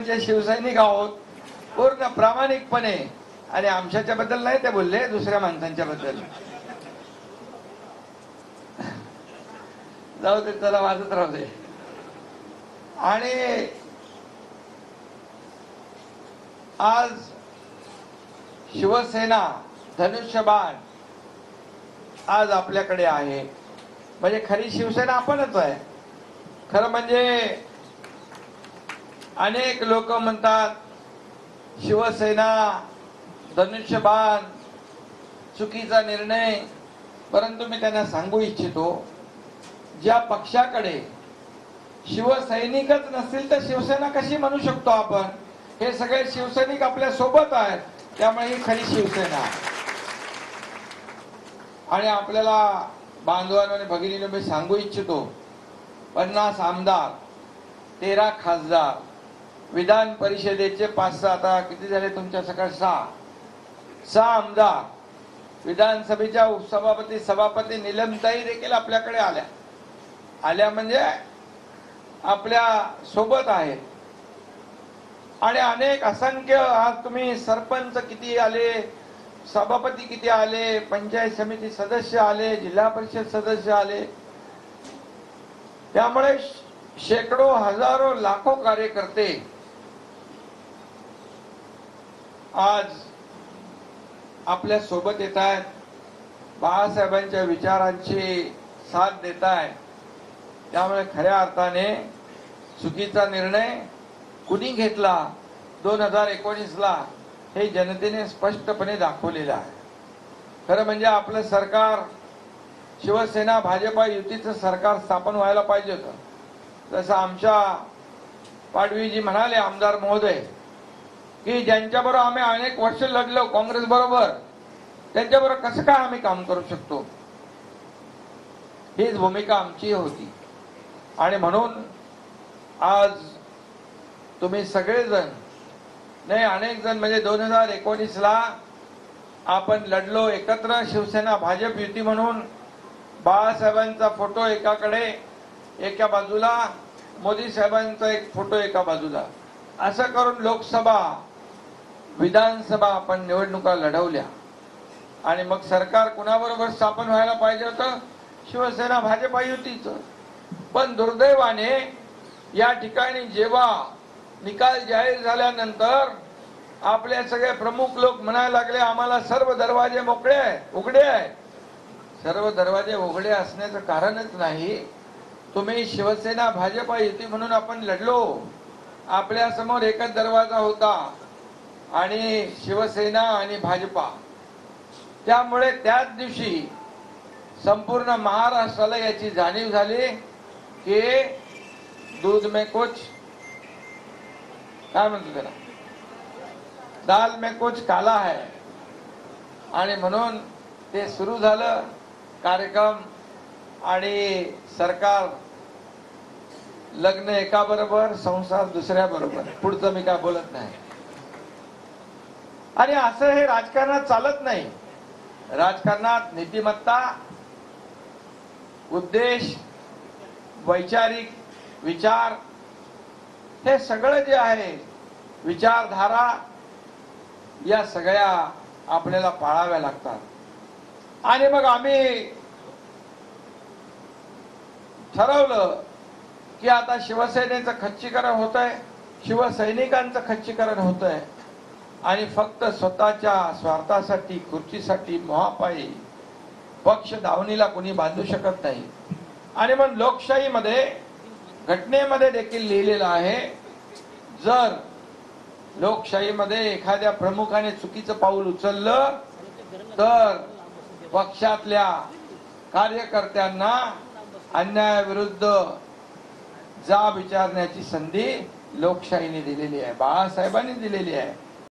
साहेबांचे शिवसैनिक आहोत पूर्ण प्रामाणिकपणे, आणि आमच्याच्या बद्दल नाही ते बोलले, दुसऱ्या माणसांच्या बद्दल. जाऊ दे, त्याला वाजत राहू दे. आणि आज शिवसेना धनुष्यबाण आज आपल्याकडे आहे. म्हणजे खरी शिवसेना आपणच आहे. खरं म्हणजे अनेक लोक म्हणतात शिवसेना धनुष्यबाण चुकीचा निर्णय, परंतु मी त्यांना सांगू इच्छितो, ज्या पक्षाकडे शिवसैनिकच नसतील तर शिवसेना कशी म्हणू शकतो आपण? हे सगळे शिवसैनिक आपल्या सोबत आहेत, त्यामुळे ही खरी शिवसेना. आणि आपल्याला बांधवांनो आणि भगिनींनो मी सांगू इच्छितो, 50 आमदार, 13 खासदार, विधान परिषदेचे 5-6, आता किती झाले तुमच्या सकाळ 6 आमदार, विधानसभेच्या उपसभापती सभापती निलमताई देखील आपल्याकडे आल्या म्हणजे आपल्या सोबत आहेत. आणि अनेक असंख्य, आज तुम्ही सरपंच किती आले, सभापती किती आले, पंचायत समिती सदस्य आले, जिल्हा परिषद सदस्य आले. त्यामुळे शेकडो, हजारो, लाखो कार्यकर्ते आज आपल्या सोबत येत आहेत, बाळासाहेबांच्या विचारांची साथ देत आहेत. त्यामुळे खऱ्या अर्थाने चुकीचा निर्णय कुणी घेतला 2019ला हे जनतेने स्पष्टपणे दाखवलेलं आहे. खरं म्हणजे आपलं सरकार, शिवसेना भाजपा युतीचं सरकार स्थापन व्हायला पाहिजे होतं. जसं आमच्या पाडवीजी म्हणाले, आमदार महोदय, की ज्यांच्याबरोबर आम्ही अनेक वर्ष लढलो काँग्रेस बरोबर, त्यांच्याबरोबर कसं काय आम्ही काम करू शकतो? हीच भूमिका आमची होती. आणि म्हणून आज तुम्ही सगळेजण, नाही अनेक जण, म्हणजे 2019ला आपण लढलो एकत्र, शिवसेना भाजप युती म्हणून. बाळासाहेबांचा फोटो एका बाजूला, मोदी साहेबांचा एक फोटो एका बाजूला, असं करून लोकसभा विधानसभा आपण निवडणुका लढवल्या. आणि मग सरकार कुणाबरोबर स्थापन व्हायला पाहिजे होतं? शिवसेना भाजपा युतीचं. पण दुर्दैवाने या ठिकाणी जेव्हा निकाल जाहीर झाल्यानंतर आपले सगळे प्रमुख लोक म्हणायला लागले, आम्हाला सर्व दरवाजे उघडे आहे. सर्व दरवाजे उघडे असण्याचं कारणच नाही. तुम्ही शिवसेना भाजपा युती म्हणून आपण लढलो, आपल्या समोर एकच दरवाजा होता, आणि शिवसेना आणि भाजपा. त्यामुळे त्याच दिवशी संपूर्ण महाराष्ट्राला याची जाणीव झाली की दूध में कुछ, काय म्हणतो त्याला, दाल में कुछ काला है. आणि म्हणून ते सुरू झालं कार्यक्रम. आणि सरकार, लग्न एका बरोबर, संसार दुसऱ्या बरोबर. पुढचं मी काय बोलत नाही. आणि असं हे राजकारणात चालत नाही. राजकारणात नीतिमत्ता, उद्देश, वैचारिक विचार, हे सगळं जे आहे, विचारधारा, या सगळ्या आपल्याला पाळाव्या लागतात. आणि मग आम्ही ठरवलं की आता शिवसेनेचं खच्चीकरण होतंय, शिवसैनिकांचं खच्चीकरण होतंय, आणि फक्त स्वतःच्या स्वार्थासाठी, खुर्चीसाठी, मोहापायी पक्ष दावणीला कोणी बांधू शकत नाही. आणि मग लोकशाहीमध्ये, घटनेमध्ये देखील लिहिलेलं आहे, जर लोकशाहीमध्ये एखाद्या प्रमुखाने चुकीचं पाऊल उचललं तर पक्षातल्या कार्यकर्त्यांना अन्यायाविरुद्ध जाब विचारण्याची संधी लोकशाहीने दिलेली आहे, बाळासाहेबांनी दिलेली आहे.